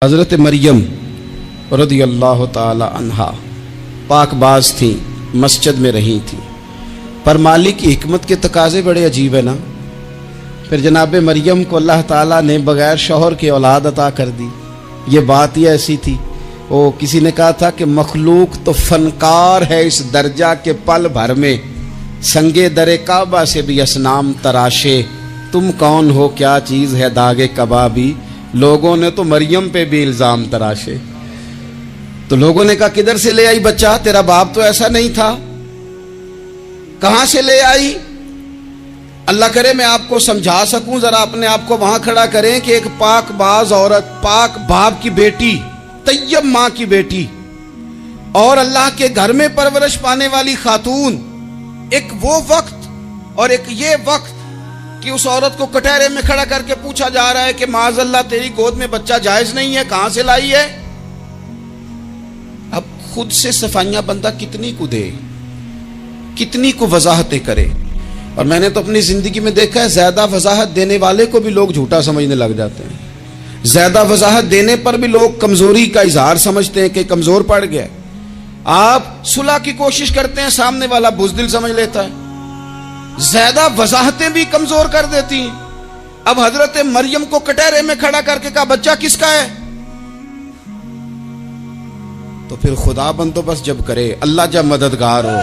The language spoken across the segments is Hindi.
हज़रत मरियम रज़ियल्लाहु ताला अन्हा पाकबाज थी, मस्जिद में रही थी, पर मालिक की हिकमत के तकाजे बड़े अजीब है ना। फिर जनाब मरियम को अल्लाह ताला ने बग़ैर शौहर के औलाद अता कर दी। ये बात ही ऐसी थी। वो किसी ने कहा था कि मखलूक तो फनकार है इस दर्जा के पल भर में संगे दरे काबा से भी असनाम तराशे, तुम कौन हो क्या चीज़ है दागे कबाबी। लोगों ने तो मरियम पे भी इल्ज़ाम तराशे। तो लोगों ने कहा किधर से ले आई बच्चा, तेरा बाप तो ऐसा नहीं था, कहां से ले आई। अल्लाह करे मैं आपको समझा सकूं, जरा अपने आप को वहां खड़ा करें कि एक पाकबाज औरत, पाक बाप की बेटी, तैयब मां की बेटी और अल्लाह के घर में परवरिश पाने वाली खातून, एक वो वक्त और एक ये वक्त कि उस औरत को कटहरे में खड़ा करके पूछा जा रहा है कि माज़अल्लाह तेरी गोद में बच्चा जायज नहीं है, कहां से लाई है। अब खुद से सफाइयां बंदा कितनी को दे, कितनी को वजाहतें करे। और मैंने तो अपनी जिंदगी में देखा है, ज्यादा वजाहत देने वाले को भी लोग झूठा समझने लग जाते हैं। ज्यादा वजाहत देने पर भी लोग कमजोरी का इजहार समझते हैं कि कमजोर पड़ गया। आप सुलह की कोशिश करते हैं, सामने वाला बुज़दिल समझ लेता है। ज्यादा वजाहतें भी कमजोर कर देती हैं। अब हजरत मरियम को कटहरे में खड़ा करके कहा बच्चा किसका है। तो फिर खुदा बंदोबस्त जब करे, अल्लाह जब मददगार हो,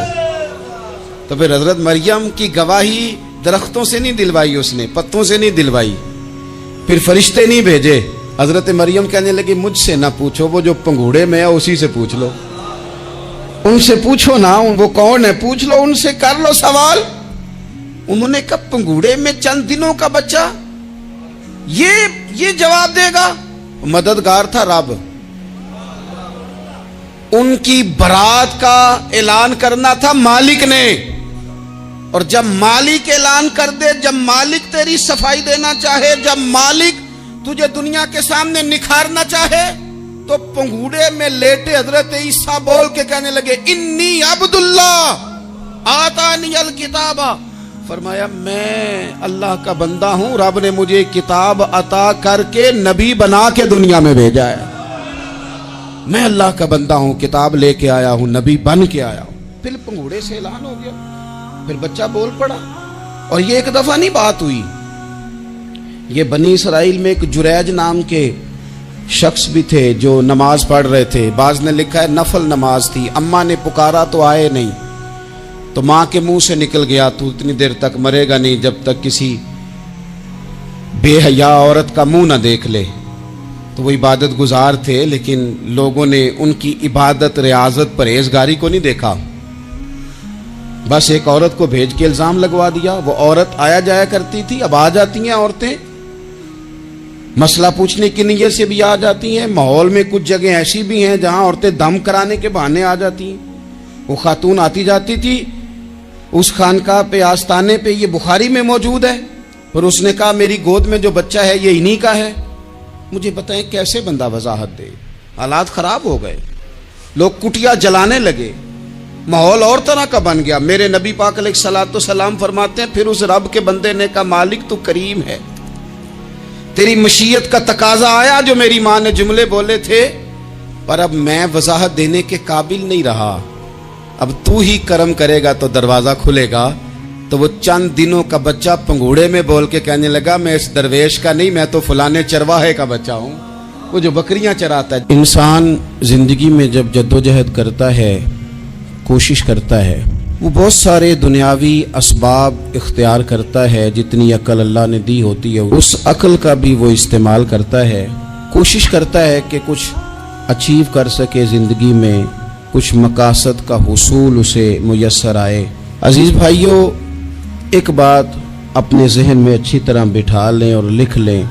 तो फिर हजरत मरियम की गवाही दरख्तों से नहीं दिलवाई, उसने पत्तों से नहीं दिलवाई, फिर फरिश्ते नहीं भेजे। हजरत मरियम कहने लगी मुझसे ना पूछो, वो जो पंघूड़े में है उसी से पूछ लो, उनसे पूछो ना, वो कौन है पूछ लो, उनसे कर लो सवाल। उन्होंने कहा पंघूड़े में चंद दिनों का बच्चा, ये जवाब देगा। मददगार था रब। उनकी बरात का ऐलान करना था मालिक ने, और जब मालिक ऐलान कर दे, जब मालिक तेरी सफाई देना चाहे, जब मालिक तुझे दुनिया के सामने निखारना चाहे, तो पंघूड़े में लेटे हजरत ईसा बोल के कहने लगे इन्नी अब्दुल्लाह आतानी अल किताबा, फरमाया मैं अल्लाह का बंदा हूं, रब ने मुझे किताब अता करके नबी बना के दुनिया में भेजा है। मैं अल्लाह का बंदा हूं, किताब लेके आया हूं, नबी बन के आया हूं। फिर पंघूड़े से ऐलान हो गया, फिर बच्चा बोल पड़ा। और ये एक दफा नहीं बात हुई, ये बनी इसराइल में एक जुरैज नाम के शख्स भी थे जो नमाज पढ़ रहे थे। बाज ने लिखा है नफल नमाज थी, अम्मा ने पुकारा तो आए नहीं, तो मां के मुंह से निकल गया तू इतनी देर तक मरेगा नहीं जब तक किसी बेहया औरत का मुंह ना देख ले। तो वो इबादत गुजार थे, लेकिन लोगों ने उनकी इबादत, रियाजत, परहेजगारी को नहीं देखा। बस एक औरत को भेज के इल्जाम लगवा दिया। वो औरत आया जाया करती थी, अब आ जाती हैं औरतें, मसला पूछने की नीयत से भी आ जाती हैं। माहौल में कुछ जगह ऐसी भी हैं जहां औरतें दम कराने के बहाने आ जाती हैं। वो खातून आती जाती थी उस खानका पे, आस्ताने पे, ये बुखारी में मौजूद है, पर उसने कहा मेरी गोद में जो बच्चा है ये इन्हीं का है। मुझे बताएं कैसे बंदा वजाहत दे। हालात खराब हो गए, लोग कुटिया जलाने लगे, माहौल और तरह का बन गया। मेरे नबी पाक अलैहिस्सलातु सलाम फरमाते हैं फिर उस रब के बंदे ने कहा मालिक तू करीम है, तेरी मशीयत का तकाजा आया जो मेरी मां ने जुमले बोले थे, पर अब मैं वजाहत देने के काबिल नहीं रहा, अब तू ही करम करेगा तो दरवाजा खुलेगा। तो वो चंद दिनों का बच्चा पंघूड़े में बोल के कहने लगा मैं इस दरवेश का नहीं, मैं तो फलाने चरवाहे का बच्चा हूं, वो जो बकरियां चराता है। इंसान जिंदगी में जब जद्दोजहद करता है, कोशिश करता है, वो बहुत सारे दुनियावी असबाब इख्तियार करता है, जितनी अक्ल अल्लाह ने दी होती है उस अक्ल का भी वो इस्तेमाल करता है, कोशिश करता है कि कुछ अचीव कर सके ज़िंदगी में, कुछ मकासद का हुसूल उसे मुयस्सर आए। अजीज़ भाइयों, एक बात अपने जहन में अच्छी तरह बिठा लें और लिख लें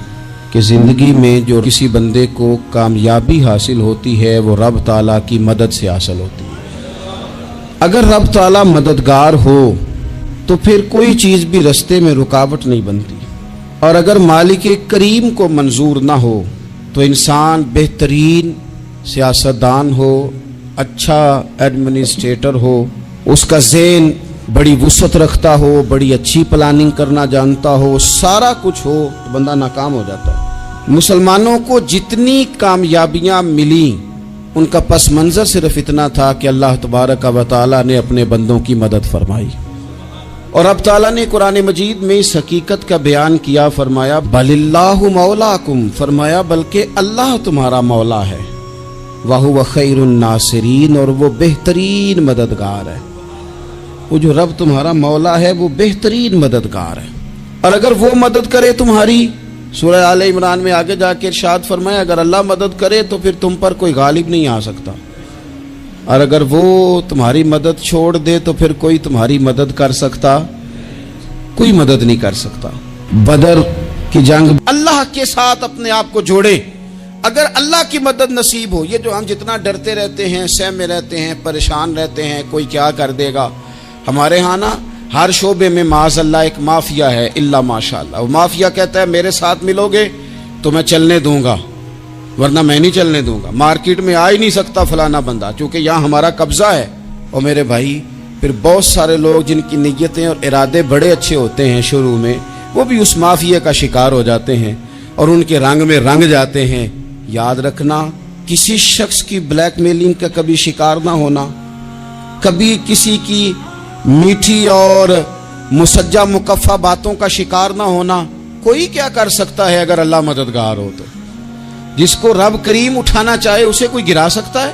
कि ज़िंदगी में जो किसी बंदे को कामयाबी हासिल होती है वो रब ताला की मदद से हासिल होती है। अगर रब ताला मददगार हो तो फिर कोई चीज़ भी रास्ते में रुकावट नहीं बनती, और अगर मालिक करीम को मंजूर ना हो तो इंसान बेहतरीन सियासतदान हो, अच्छा एडमिनिस्ट्रेटर हो, उसका ज़हन बड़ी वुसअत रखता हो, बड़ी अच्छी प्लानिंग करना जानता हो, सारा कुछ हो, तो बंदा नाकाम हो जाता है। मुसलमानों को जितनी कामयाबियां मिली उनका पस मंजर सिर्फ इतना था कि अल्लाह तबारक व तआला ने अपने बंदों की मदद फरमाई। और अब ताला ने कुरान मजीद में इस हकीकत का बयान किया, फरमाया बलिल्लाहु मौलाकुम, फरमाया बल्कि अल्लाह तुम्हारा मौला है, वहुव खैरुन नासिरीन, और वो बेहतरीन मददगार है। वो जो रब तुम्हारा मौला है वो बेहतरीन मददगार है। और अगर वो मदद करे तुम्हारी, सूरह आले इमरान में आगे जाके इरशाद फरमाया अगर अल्लाह मदद करे तो फिर तुम पर कोई गालिब नहीं आ सकता, और अगर वो तुम्हारी मदद छोड़ दे तो फिर कोई तुम्हारी मदद कर सकता, कोई मदद नहीं कर सकता। बदर की जंग अल्लाह के साथ अपने आप को जोड़े, अगर अल्लाह की मदद नसीब हो। ये जो हम जितना डरते रहते हैं, सहमे रहते हैं, परेशान रहते हैं कोई क्या कर देगा, हमारे यहाँ ना हर शोबे में माज़अल्लाह एक माफिया है, इल्ला माशाअल्लाह। वो माफिया कहता है मेरे साथ मिलोगे तो मैं चलने दूंगा, वरना मैं नहीं चलने दूंगा। मार्केट में आ ही नहीं सकता फलाना बंदा, क्योंकि यहाँ हमारा कब्जा है। और मेरे भाई फिर बहुत सारे लोग जिनकी नीयतें और इरादे बड़े अच्छे होते हैं शुरू में, वो भी उस माफिया का शिकार हो जाते हैं और उनके रंग में रंग जाते हैं। याद रखना, किसी शख्स की ब्लैकमेलिंग का कभी शिकार ना होना, कभी किसी की मीठी और मुसज्जा मुकफ़ा बातों का शिकार ना होना। कोई क्या कर सकता है अगर अल्लाह मददगार हो तो। जिसको रब करीम उठाना चाहे उसे कोई गिरा सकता है।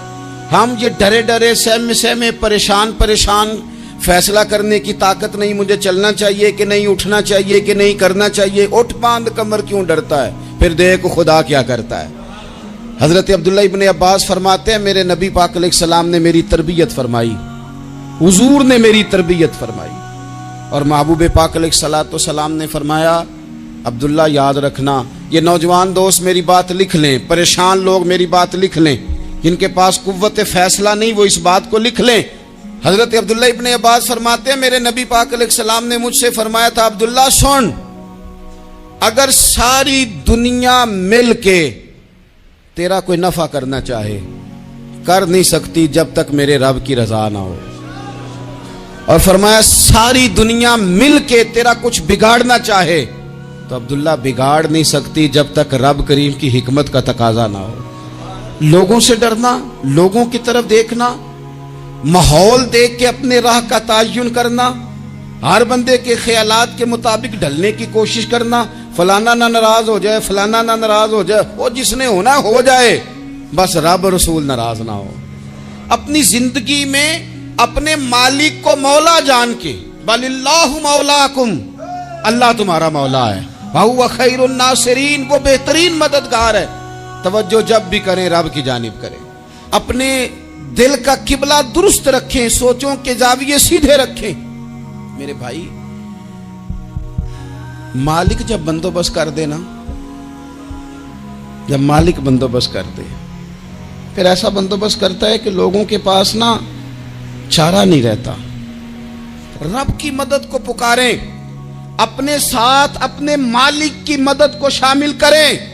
हम ये डरे डरे सहमे सहमे परेशान परेशान फैसला करने की ताकत नहीं, मुझे चलना चाहिए कि नहीं, उठना चाहिए कि नहीं, करना चाहिए। उठ बांध कमर क्यों डरता है, फिर देखो खुदा क्या करता है। हजरत अब्दुल्ला इब्ने अब्बास फरमाते हैं मेरे नबी पाक अलैहिस्सलाम ने मेरी तरबियत फरमाई, हुजूर ने मेरी तरबियत फरमाई। और महबूब पाक अलैहिस्सलाम ने फरमाया अब्दुल्ला याद रखना, ये नौजवान दोस्त मेरी बात लिख लें, परेशान लोग मेरी बात लिख लें, जिनके पास कुव्वत फैसला नहीं वो इस बात को लिख लें। हजरत अब्दुल्ला इब्ने अब्बास फरमाते हैं मेरे नबी पाक अलैहिस्सलाम ने मुझसे फरमाया था अब्दुल्ला सुन, अगर सारी दुनिया मिल के तेरा कोई नफा करना चाहे, कर नहीं सकती जब तक मेरे रब की रजा ना हो। और फरमाया सारी दुनिया मिल के तेरा कुछ बिगाड़ना चाहे तो अब्दुल्ला बिगाड़ नहीं सकती जब तक रब करीम की हिकमत का तकाजा ना हो। लोगों से डरना, लोगों की तरफ देखना, माहौल देख के अपने राह का तायुन करना, हर बंदे के ख्यालात के मुताबिक ढलने की कोशिश करना, फलाना ना नाराज हो जाए, फलाना ना नाराज हो जाए, वो जिसने होना हो जाए, बस रब रसूल नाराज ना हो। अपनी जिंदगी में अपने मालिक को मौला जान के, बलिल्लाहु मौलाकुम, अल्लाह तुम्हारा मौला है, वहुव खैरुन नासिरीन, वो बेहतरीन मददगार है। तवज्जो जब भी करें रब की जानिब करें, अपने दिल का किबला दुरुस्त रखें, सोचों के जाविये सीधे रखें। मेरे भाई मालिक जब बंदोबस्त कर दे ना, जब मालिक बंदोबस्त कर दे, फिर ऐसा बंदोबस्त करता है कि लोगों के पास ना चारा नहीं रहता। रब की मदद को पुकारें, अपने साथ अपने मालिक की मदद को शामिल करें,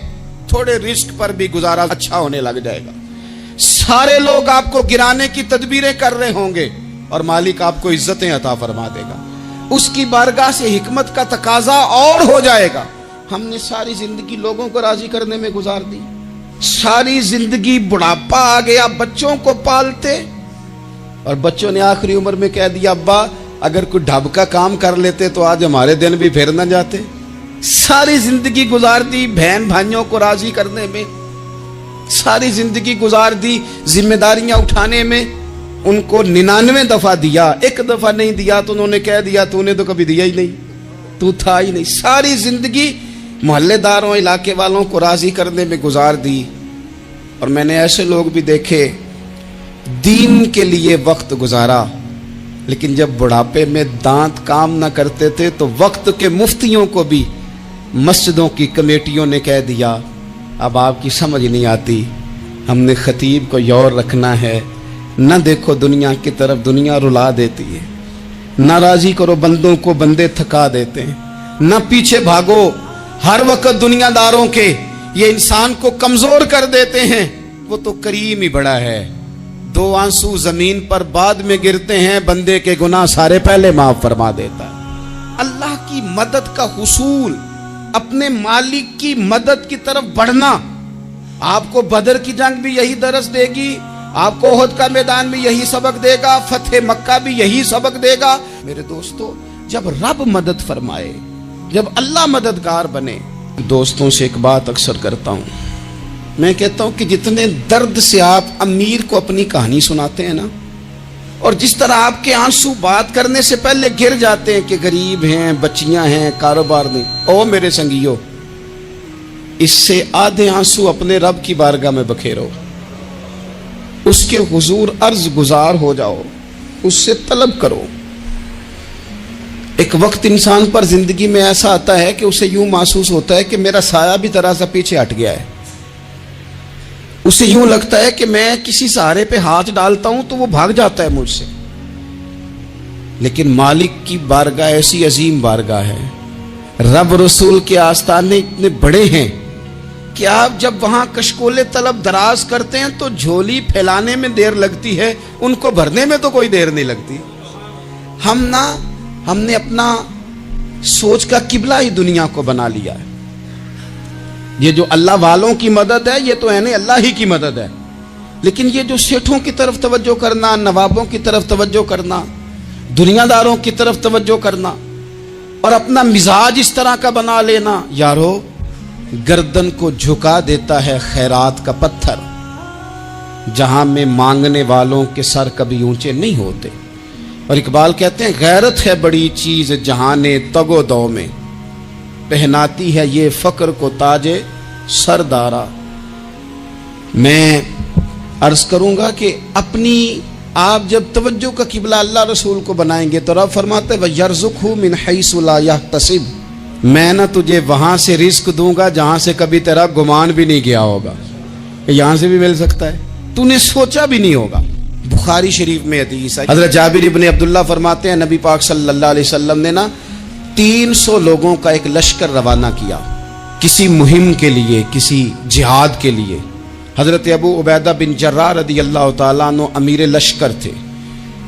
थोड़े रिस्क पर भी गुजारा अच्छा होने लग जाएगा। सारे लोग आपको गिराने की तदबीरें कर रहे होंगे और मालिक आपको इज्जतें अता फरमा देगा, उसकी बारगाह से हिकमत का तकाजा और हो जाएगा। हमने सारी जिंदगी लोगों को राजी करने में गुजार दी, सारी जिंदगी बुढ़ापा आ गया बच्चों को पालते, और बच्चों ने आखिरी उम्र में कह दिया अब्बा अगर कोई ढब का काम कर लेते तो आज हमारे दिन भी फिर न जाते। सारी जिंदगी गुजार दी बहन भाइयों को राजी करने में, सारी जिंदगी गुजार दी जिम्मेदारियां उठाने में। उनको 99 दफा दिया, एक दफा नहीं दिया तो उन्होंने कह दिया तूने तो कभी दिया ही नहीं, तू था ही नहीं। सारी जिंदगी मोहल्लेदारों इलाके वालों को राजी करने में गुजार दी। और मैंने ऐसे लोग भी देखे दीन के लिए वक्त गुजारा, लेकिन जब बुढ़ापे में दांत काम ना करते थे तो वक्त के मुफ्तियों को भी मस्जिदों की कमेटियों ने कह दिया अब आपकी समझ नहीं आती, हमने खतीब को यौर रखना है, न देखो दुनिया की तरफ, दुनिया रुला देती है, न राजी करो बंदों को, बंदे थका देते हैं, न पीछे भागो हर वक्त दुनियादारों के, ये इंसान को कमजोर कर देते हैं। वो तो करीम ही बड़ा है, 2 आंसू जमीन पर बाद में गिरते हैं, बंदे के गुनाह सारे पहले माफ फरमा देता है। अल्लाह की मदद का हुसूल अपने मालिक की मदद की तरफ बढ़ना। आपको बदर की जंग भी यही दरस देगी, आपको ओहद का मैदान भी यही सबक देगा, फतेह मक्का भी यही सबक देगा। मेरे दोस्तों, जब रब मदद फरमाए, जब अल्लाह मददगार बने। दोस्तों से एक बात अक्सर करता हूं, मैं कहता हूं कि जितने दर्द से आप अमीर को अपनी कहानी सुनाते हैं ना, और जिस तरह आपके आंसू बात करने से पहले गिर जाते हैं कि गरीब हैं, बच्चियां हैं, कारोबार नहीं, ओ मेरे संगियों, इससे आधे आंसू अपने रब की बारगाह में बखेरो, उसके हुजूर अर्ज गुजार हो जाओ, उससे तलब करो। एक वक्त इंसान पर जिंदगी में ऐसा आता है कि उसे यूं महसूस होता है कि मेरा साया भी तरह सा पीछे हट गया है। उसे यूं लगता है कि मैं किसी सहारे पे हाथ डालता हूं तो वो भाग जाता है मुझसे। लेकिन मालिक की बारगाह ऐसी अजीम बारगाह है, रब रसूल के आस्ताने इतने बड़े हैं कि आप जब वहां कशकोले तलब दराज करते हैं तो झोली फैलाने में देर लगती है, उनको भरने में तो कोई देर नहीं लगती। हमने अपना सोच का किबला ही दुनिया को बना लिया है। ये जो अल्लाह वालों की मदद है, ये तो है नहीं, अल्लाह ही की मदद है। लेकिन ये जो सेठों की तरफ तवज्जो करना, नवाबों की तरफ तवज्जो करना, दुनियादारों की तरफ तवज्जो करना और अपना मिजाज इस तरह का बना लेना, यारो गर्दन को झुका देता है खैरात का पत्थर, जहां में मांगने वालों के सर कभी ऊंचे नहीं होते। और इकबाल कहते हैं, गैरत है बड़ी चीज जहाने तगो दो में, पहनाती है ये फक्र को ताजे सरदारा। मैं अर्ज करूंगा कि अपनी आप जब तवज्जो का किबला अल्लाह रसूल को बनाएंगे तो रब फरमाते हैं, यरज़ुक़हु मिन हैसु ला यहतसिब, मैं ना तुझे वहां से रिस्क दूंगा जहां से कभी तेरा गुमान भी नहीं गया होगा, यहां से भी मिल सकता है, तूने सोचा भी नहीं होगा। बुखारी शरीफ में हदीस है, हज़रत जाबिर इब्न अब्दुल्लाह फरमाते हैं, नबी पाक सल्लल्लाहु अलैहि वसल्लम ने ना 300 लोगों का एक लश्कर रवाना किया किसी मुहिम के लिए, किसी जिहाद के लिए। हजरत अबू उबैदा बिन जर्राह रदी अल्लाह तआला अन्हु अमीर लश्कर थे।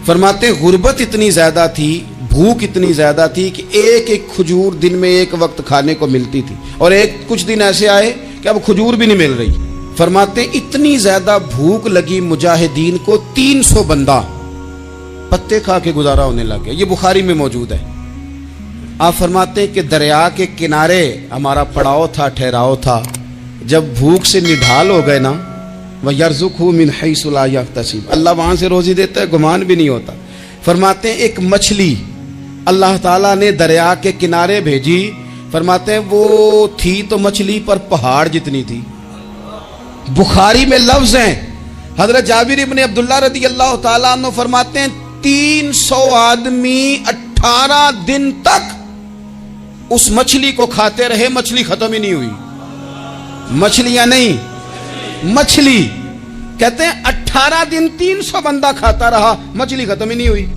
फरमाते गुर्बत इतनी ज्यादा थी, भूख इतनी ज्यादा थी कि एक एक खजूर दिन में एक वक्त खाने को मिलती थी, और एक कुछ दिन ऐसे आए कि अब खजूर भी नहीं मिल रही। फरमाते इतनी ज्यादा भूख लगी मुजाहिदीन को, 300 बंदा पत्ते खा के गुजारा होने लग गया। ये बुखारी में मौजूद है। आप फरमाते हैं कि दरिया के किनारे हमारा पड़ाव था, ठहराव था। जब भूख से निढाल हो गए ना, वह यरज़ुक़हु मिन हैसु ला यहतसिब, अल्लाह वहां से रोजी देता है, गुमान भी नहीं होता। फरमाते हैं एक मछली अल्लाह ताला ने दरिया के किनारे भेजी। फरमाते हैं वो थी तो मछली पर पहाड़ जितनी थी। बुखारी में लफ्ज हैं, हजरत जाबिर इब्न अब्दुल्लाह रदी अल्लाह ताला अन्हु फरमाते हैं 300 आदमी 18 दिन तक उस मछली को खाते रहे, मछली खत्म ही नहीं हुई। मछलियां नहीं, मछली। कहते हैं 18 दिन 300 बंदा खाता रहा, मछली खत्म ही नहीं हुई।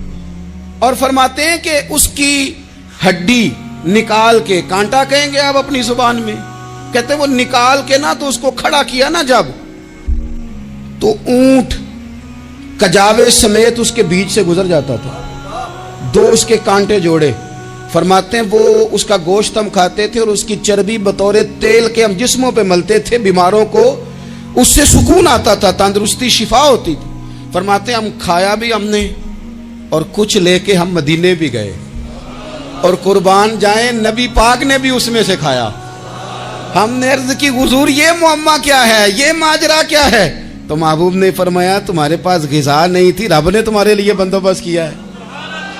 और फरमाते हैं कि उसकी हड्डी निकाल के, कांटा कहेंगे आप अपनी जुबान में, कहते वो निकाल के ना तो उसको खड़ा किया ना जब, तो ऊंट कजावे समेत उसके बीच से गुजर जाता था। 2 उसके कांटे जोड़े। फरमाते हैं वो उसका गोश्त हम खाते थे और उसकी चर्बी बतौर तेल के हम जिस्मों पे मलते थे, बीमारों को उससे सुकून आता था, तंदुरुस्ती शिफा होती थी। फरमाते हैं हम खाया भी हमने और कुछ लेके हम मदीने भी गए, और कुर्बान जाए नबी पाक ने भी उसमें से खाया। हमने अर्ज की हुजूर ये मुअम्मा क्या है, ये माजरा क्या है? तो महबूब ने फरमाया तुम्हारे पास ग़िज़ा नहीं थी, रब ने तुम्हारे लिए बंदोबस्त किया है,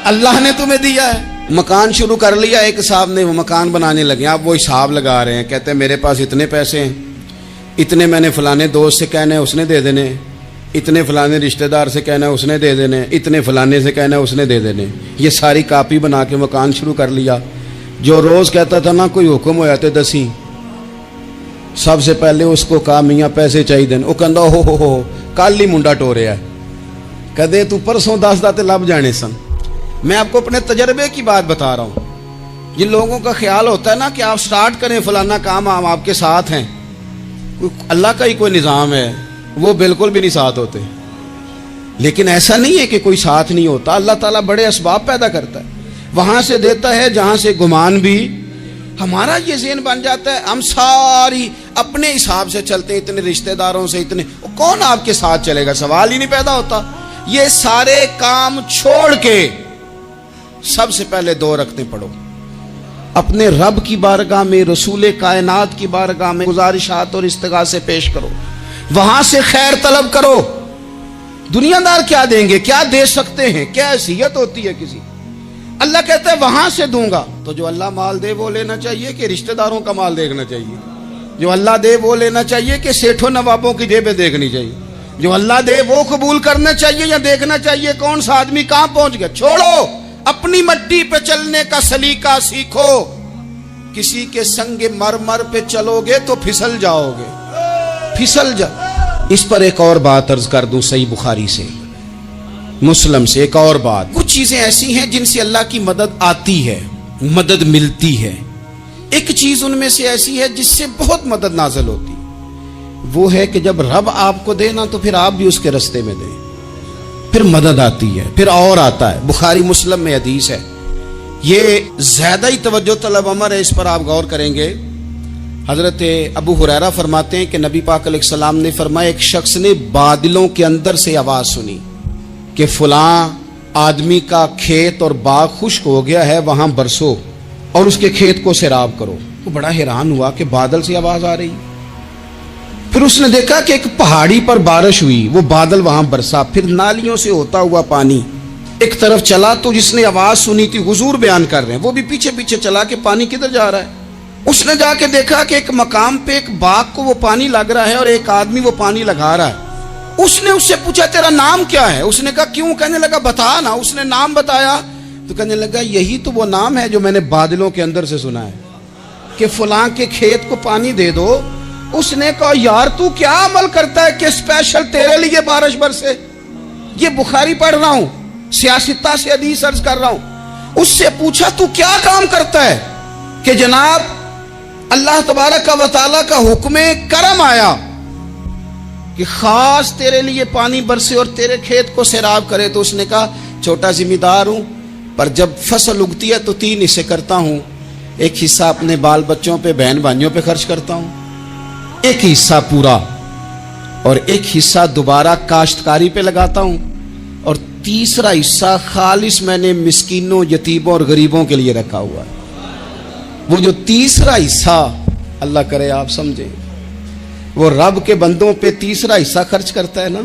अल्लाह ने तुम्हें दिया है। मकान शुरू कर लिया एक साहब ने, वो मकान बनाने लगे। आप वो हिसाब लगा रहे हैं, कहते हैं मेरे पास इतने पैसे हैं, इतने मैंने फलाने दोस्त से कहना है उसने दे देने, इतने फलाने रिश्तेदार से कहना है उसने दे देने, इतने फलाने से कहना है उसने दे देने। ये सारी कापी बना के मकान शुरू कर लिया। जो रोज कहता था ना कोई हुक्म हो जाते 10, सबसे पहले उसको कहा मियाँ पैसे चाहिए। वो कहता हो कल ही मुंडा टोरिया है, कदे तू परसों 10 दाते लब जाने सन। मैं आपको अपने तजर्बे की बात बता रहा हूँ। जिन लोगों का ख्याल होता है ना कि आप स्टार्ट करें फलाना काम, हम आपके साथ हैं, अल्लाह का ही कोई निज़ाम है, वो बिल्कुल भी नहीं साथ होते। लेकिन ऐसा नहीं है कि कोई साथ नहीं होता, अल्लाह ताला बड़े असबाब पैदा करता है, वहां से देता है जहां से गुमान भी हमारा ये ज़हन बन जाता है, हम सारी अपने हिसाब से चलते हैं, इतने रिश्तेदारों से, इतने, कौन आपके साथ चलेगा, सवाल ही नहीं पैदा होता। ये सारे काम छोड़ के सबसे पहले 2 रकतें पढ़ो, अपने रब की बारगाह में, रसूल कायनात की बारगाह में गुजारिशात और इस्तिगासे पेश करो, वहां से खैर तलब करो। दुनियादार क्या देंगे, क्या दे सकते हैं, क्या हैसियत होती है किसी। अल्लाह कहता है वहां से दूंगा। तो जो अल्लाह माल दे वो लेना चाहिए कि रिश्तेदारों का माल देखना चाहिए? जो अल्लाह दे वो लेना चाहिए कि सेठों नवाबों की जेबें देखनी चाहिए? जो अल्लाह दे वो कबूल करना चाहिए या देखना चाहिए कौन सा आदमी कहां पहुंच गया? छोड़ो, अपनी मट्टी पे चलने का सलीका सीखो। किसी के संग मरमर पे चलोगे तो फिसल जाओगे, फिसल जा। इस पर एक और बात अर्ज कर दूं, सही बुखारी से, मुस्लिम से एक और बात। कुछ चीजें ऐसी हैं जिनसे अल्लाह की मदद आती है, मदद मिलती है। एक चीज उनमें से ऐसी है जिससे बहुत मदद नाज़िल होती है, वो है कि जब रब आपको देना तो फिर आप भी उसके रास्ते में दें, फिर मदद आती है, फिर और आता है। बुखारी मुस्लिम में हदीस है, ये ज्यादा ही तवज्जो तलब अमर है, इस पर आप गौर करेंगे। हजरत अबू हुरैरा फरमाते हैं कि नबी पाक अलैहिस्सलाम ने फरमाया, एक शख्स ने बादलों के अंदर से आवाज सुनी कि फलां आदमी का खेत और बाग खुश्क हो गया है, वहां बरसो और उसके खेत को सैराब करो। वो बड़ा हैरान हुआ कि बादल से आवाज आ रही। फिर उसने देखा कि एक पहाड़ी पर बारिश हुई, वो बादल वहां बरसा, फिर नालियों से होता हुआ पानी एक तरफ चला। तो जिसने आवाज सुनी थी, हुजूर बयान कर रहे हैं, वो भी पीछे पीछे चला कि पानी किधर जा रहा है। उसने जाके देखा कि एक मकाम पे एक बाग को वो पानी लग रहा है और एक आदमी वो पानी लगा रहा है। उसने उससे पूछा तेरा नाम क्या है? उसने कहा क्यों? कहने लगा बता ना। उसने नाम बताया तो कहने लगा यही तो वो नाम है जो मैंने बादलों के अंदर से सुना है कि फलां के खेत को पानी दे दो। उसने कहा यार तू क्या अमल करता है कि स्पेशल तेरे लिए बारिश बरसे? ये बुखारी पढ़ रहा हूं, सियासता से हदीस अर्ज कर रहा हूं। उससे पूछा तू क्या काम करता है कि जनाब अल्लाह तबारक व तआला का हुक्म करम आया कि खास तेरे लिए पानी बरसे और तेरे खेत को सैराब करे। तो उसने कहा छोटा जिम्मेदार हूं, पर जब फसल उगती है तो 3 हिस्से करता हूं। एक हिस्सा अपने बाल बच्चों पे, बहन भाइयों पे खर्च करता हूं, एक हिस्सा पूरा, और एक हिस्सा दोबारा काश्तकारी पे लगाता हूं, और तीसरा हिस्सा खालिस मैंने मिस्कीनों, यतीमों और गरीबों के लिए रखा हुआ है। वो जो तीसरा हिस्सा, अल्लाह करे आप समझे, वो रब के बंदों पे तीसरा हिस्सा खर्च करता है ना,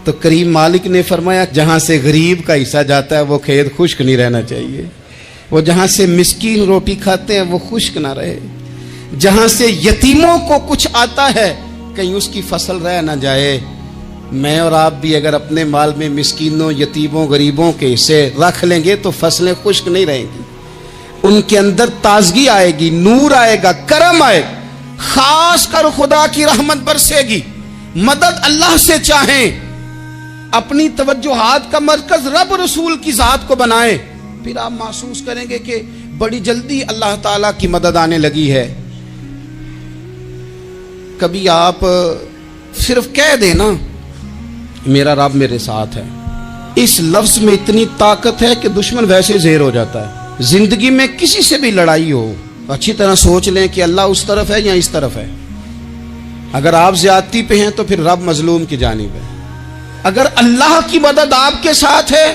तो करीम मालिक ने फरमाया जहां से गरीब का हिस्सा जाता है वो खेत खुश्क नहीं रहना चाहिए। वो जहां से मिस्कीन रोटी खाते हैं वो खुश्क ना रहे। जहां से यतीमों को कुछ आता है कहीं उसकी फसल रह ना जाए। मैं और आप भी अगर अपने माल में मिस्कीनों, यतीमों, गरीबों के हिस्से रख लेंगे तो फसलें खुश्क नहीं रहेंगी, उनके अंदर ताजगी आएगी, नूर आएगा, करम आएगा, खास कर खुदा की रहमत बरसेगी। मदद अल्लाह से चाहें, अपनी तवज्जुहात का मरकज रब रसूल की जात को बनाएं, फिर आप महसूस करेंगे कि बड़ी जल्दी अल्लाह ताला की मदद आने लगी है। कभी आप सिर्फ कह देना मेरा रब मेरे साथ है, इस लफ्ज में इतनी ताकत है कि दुश्मन वैसे ज़ेर हो जाता है। जिंदगी में किसी से भी लड़ाई हो, अच्छी तरह सोच लें कि अल्लाह उस तरफ है या इस तरफ है। अगर आप ज्यादती पे हैं तो फिर रब मजलूम की जानिब है। अगर अल्लाह की मदद आपके साथ है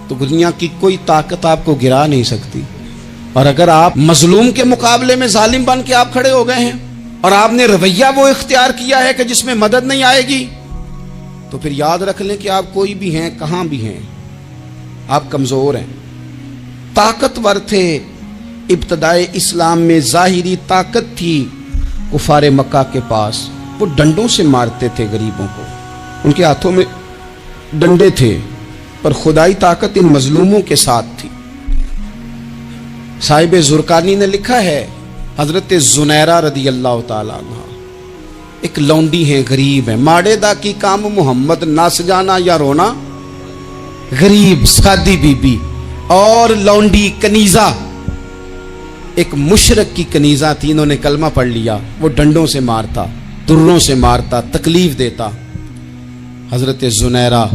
तो दुनिया की कोई ताकत आपको गिरा नहीं सकती। और अगर आप मजलूम के मुकाबले में जालिम बन के आप खड़े हो गए हैं और आपने रवैया वो इख्तियार किया है कि जिसमें मदद नहीं आएगी, तो फिर याद रख लें कि आप कोई भी हैं, कहां भी हैं, आप कमजोर हैं। ताकतवर थे इब्तदाए इस्लाम में, जाहिरी ताकत थी कुफारे मक्का के पास, वो डंडों से मारते थे गरीबों को, उनके हाथों में डंडे थे, पर खुदाई ताकत इन मजलूमों के साथ थी। साहिब जुरकानी ने लिखा है, हजरत जुनैरा रदी अल्लाह ताला अन्हा एक लौंडी है, गरीब है, माड़ेदा की काम मोहम्मद ना सजाना या रोना, गरीब सादी बीबी और लौंडी कनीजा, एक मुशरक की कनीजा थी, इन्होंने कलमा पढ़ लिया। वो डंडों से मारता, दुर्रों से मारता, तकलीफ देता। हजरत जुनैरा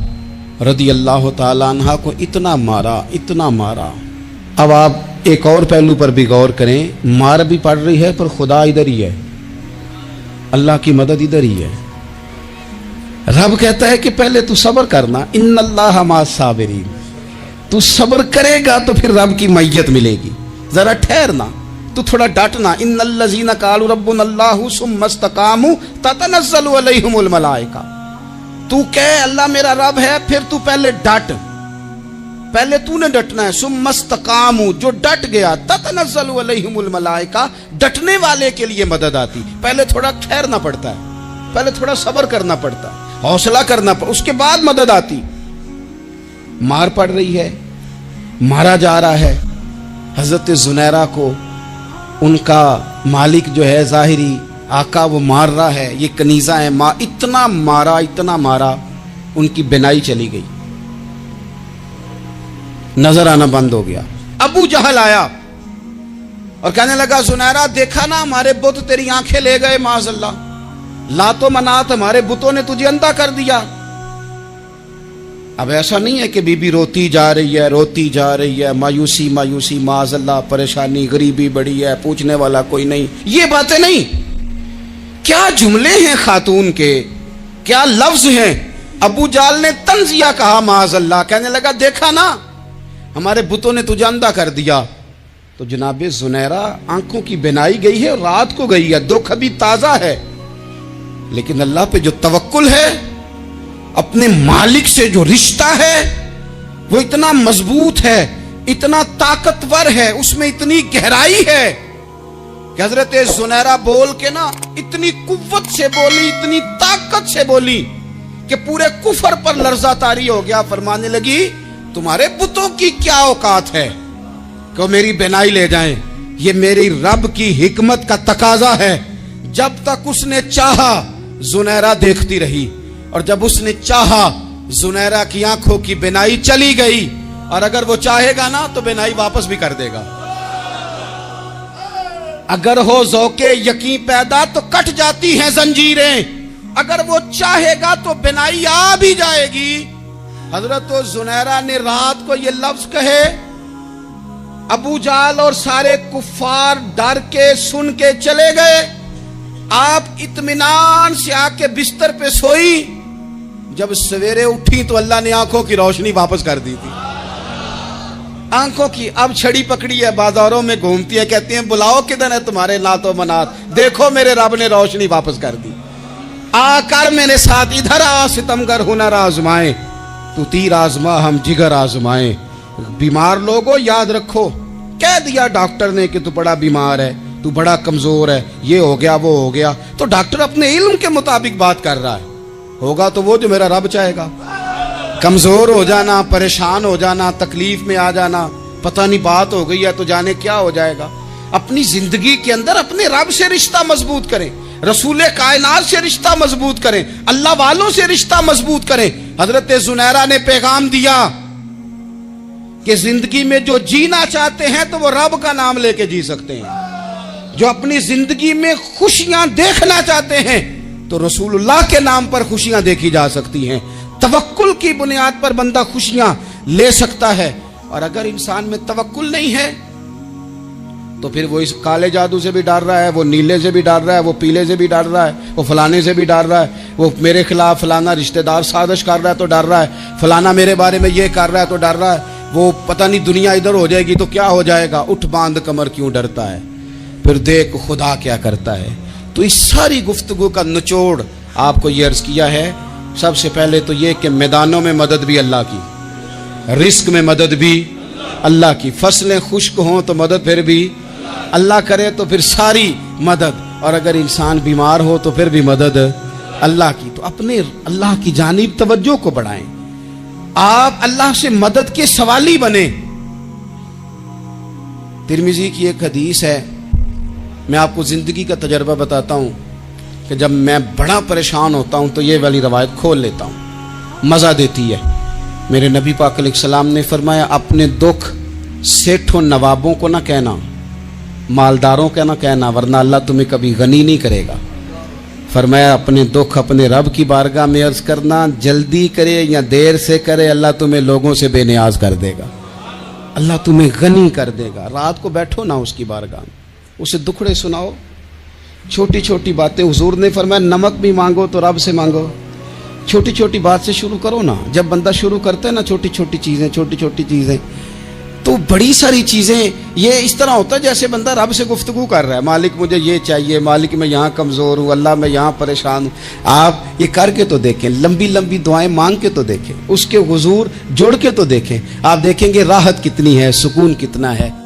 रदी अल्लाह ताला अन्हा को इतना मारा, इतना मारा। अब आप एक और पहलू पर भी गौर करें, मार भी पड़ रही है पर खुदा इधर ही है, अल्लाह की मदद इधर ही है। रब कहता है कि पहले तू सब्र करना, इन्नल्लाह मास साबिरीन, तू सब्र करेगा तो फिर रब की मैयत मिलेगी। जरा ठहरना, तू थोड़ा डटना। इन्नल्लज़ीना क़ालू रब्बुनल्लाहु सुम्मा इस्तक़ामू ततनज़्ज़लु अलैहिमुल मलाइका, तू कह अल्लाह मेरा रब है, फिर तू पहले डट, पहले तूने डटना है। सुम्मा इस्तक़ामू, जो डट गया, ततनज़्ज़लु अलैहिमुल मलाइका, डटने वाले के लिए मदद आती। पहले थोड़ा ठहरना पड़ता है, पहले थोड़ा सब्र करना पड़ता है, हौसला करना पड़ता, उसके बाद मदद आती। मार पड़ रही है, मारा जा रहा है। हजरत जुनैरा को उनका मालिक जो है ज़ाहिरी आका वो मार रहा है, ये कनीज़ा है, इतना मारा, उनकी बिनाई चली गई, नजर आना बंद हो गया। अबू जहल आया और कहने लगा, जुनैरा देखा ना हमारे बुत तेरी आंखें ले गए, माज़अल्लाह, लातो मनात हमारे बुतों ने तुझे अंधा कर दिया। अब ऐसा नहीं है कि बीबी रोती जा रही है, मायूसी माज़अल्लाह, परेशानी, गरीबी बड़ी है, पूछने वाला कोई नहीं, ये बातें नहीं। क्या जुमले हैं खातून के, क्या लफ्ज हैं। अबू जाल ने तंजिया कहा माज़अल्लाह, कहने लगा देखा ना हमारे बुतों ने तुझे अंधा कर दिया। तो जनाबे जुनैरा आंखों की बिनाई गई है, रात को गई है, दुख अभी ताजा है, लेकिन अल्लाह पे जो तवक्कुल है, अपने मालिक से जो रिश्ता है वो इतना मजबूत है, इतना ताकतवर है, उसमें इतनी गहराई है कि हजरत जुनैरा बोल के ना इतनी कुव्वत से बोली, इतनी ताकत से बोली कि पूरे कुफर पर लर्जा तारी हो गया। फरमाने लगी, तुम्हारे बुतों की क्या औकात है कि मेरी बिनाई ले जाएं, ये मेरी रब की हिकमत का तकाजा है। जब तक उसने चाहा जुनैरा देखती रही, और जब उसने चाहा जुनैरा की आंखों की बिनाई चली गई, और अगर वो चाहेगा ना तो बिनाई वापस भी कर देगा। अगर हो ज़ौक़े यकीन पैदा तो कट जाती हैं जंजीरें, अगर वो चाहेगा तो बिनाई आ भी जाएगी। हजरत जुनैरा ने रात को ये लफ्ज कहे, अबू जाल और सारे कुफ्फार डर के सुन के चले गए। आप इत्मीनान से आके बिस्तर पे सोई, जब सवेरे उठी तो अल्लाह ने आंखों की रोशनी वापस कर दी थी। आंखों की अब छड़ी पकड़ी है, बाजारों में घूमती है, कहती हैं बुलाओ किधर है तुम्हारे नातो मनात, देखो मेरे रब ने रोशनी वापस कर दी। आकर मेरे साथ इधर आ, सितमगर हुनर आजमाए, तू तीर आजमा हम जिगर आजमाए। बीमार लोगों याद रखो, कह दिया डॉक्टर ने कि तू बड़ा बीमार है, तू बड़ा कमजोर है, ये हो गया वो हो गया, तो डॉक्टर अपने इल्म के मुताबिक बात कर रहा है, होगा तो वो जो मेरा रब चाहेगा। कमजोर हो जाना, परेशान हो जाना, तकलीफ में आ जाना, पता नहीं बात हो गई है तो जाने क्या हो जाएगा। अपनी जिंदगी के अंदर अपने रब से रिश्ता मजबूत करें, रसूले कायनात से रिश्ता मजबूत करें, अल्लाह वालों से रिश्ता मजबूत करें। हजरत जुनैरा ने पैगाम दिया कि जिंदगी में जो जीना चाहते हैं तो वो रब का नाम लेके जी सकते हैं। जो अपनी जिंदगी में खुशियां देखना चाहते हैं तो रसूलुल्लाह के नाम पर खुशियां देखी जा सकती हैं। तवक्कुल की बुनियाद पर बंदा खुशियां ले सकता है। और अगर इंसान में तवक्कुल नहीं है तो फिर वो इस काले जादू से भी डर रहा है, वो नीले से भी डर रहा है, वो पीले से भी डर रहा है, वो फलाने से भी डर रहा है, वो मेरे खिलाफ फलाना रिश्तेदार साजिश कर रहा है तो डर रहा है, फलाना मेरे बारे में ये कर रहा है तो डर रहा है, वो पता नहीं दुनिया इधर हो जाएगी तो क्या हो जाएगा, उठ बांध कमर क्यों डरता है, फिर देख खुदा क्या करता है। तो इस सारी गुफ्तगू का निचोड़ आपको ये अर्ज किया है। सबसे पहले तो ये कि मैदानों में मदद भी अल्लाह की, रिस्क में मदद भी अल्लाह की, फसलें खुश्क हों तो मदद फिर भी अल्लाह करे, तो फिर सारी मदद, और अगर इंसान बीमार हो तो फिर भी मदद अल्लाह की। तो अपने अल्लाह की जानिब तवज्जो को बढ़ाएं, आप अल्लाह से मदद के सवाली बने। तिरमिजी की एक हदीस है, मैं आपको जिंदगी का तजर्बा बताता हूँ कि जब मैं बड़ा परेशान होता हूँ तो ये वाली रवायत खोल लेता हूँ, मज़ा देती है। मेरे नबी पाक अलैहिस्सलाम ने फरमाया, अपने दुख सेठों नवाबों को ना कहना, मालदारों का ना कहना, वरना अल्लाह तुम्हें कभी गनी नहीं करेगा। फरमाया अपने दुख अपने रब की बारगाह में अर्ज करना, जल्दी करे या देर से करे अल्लाह तुम्हें लोगों से बेनियाज कर देगा। अल्लाह तुम्हें गनी कर देगा। रात को बैठो ना उसकी बारगाह में, उसे दुखड़े सुनाओ, छोटी छोटी बातें। हुजूर ने फरमाया नमक भी मांगो तो रब से मांगो। छोटी छोटी बात से शुरू करो ना। जब बंदा शुरू करता है ना छोटी छोटी चीज़ें, तो बड़ी सारी चीज़ें ये इस तरह होता है जैसे बंदा रब से गुफ्तगू कर रहा है। मालिक मुझे ये चाहिए, मालिक मैं यहाँ कमज़ोर हूँ, अल्लाह मैं यहाँ परेशान हूँ। आप ये करके तो देखें, लंबी लंबी दुआएं मांग के तो देखें, उसके हुजूर जुड़ के तो देखें। आप देखेंगे राहत कितनी है, सुकून कितना है।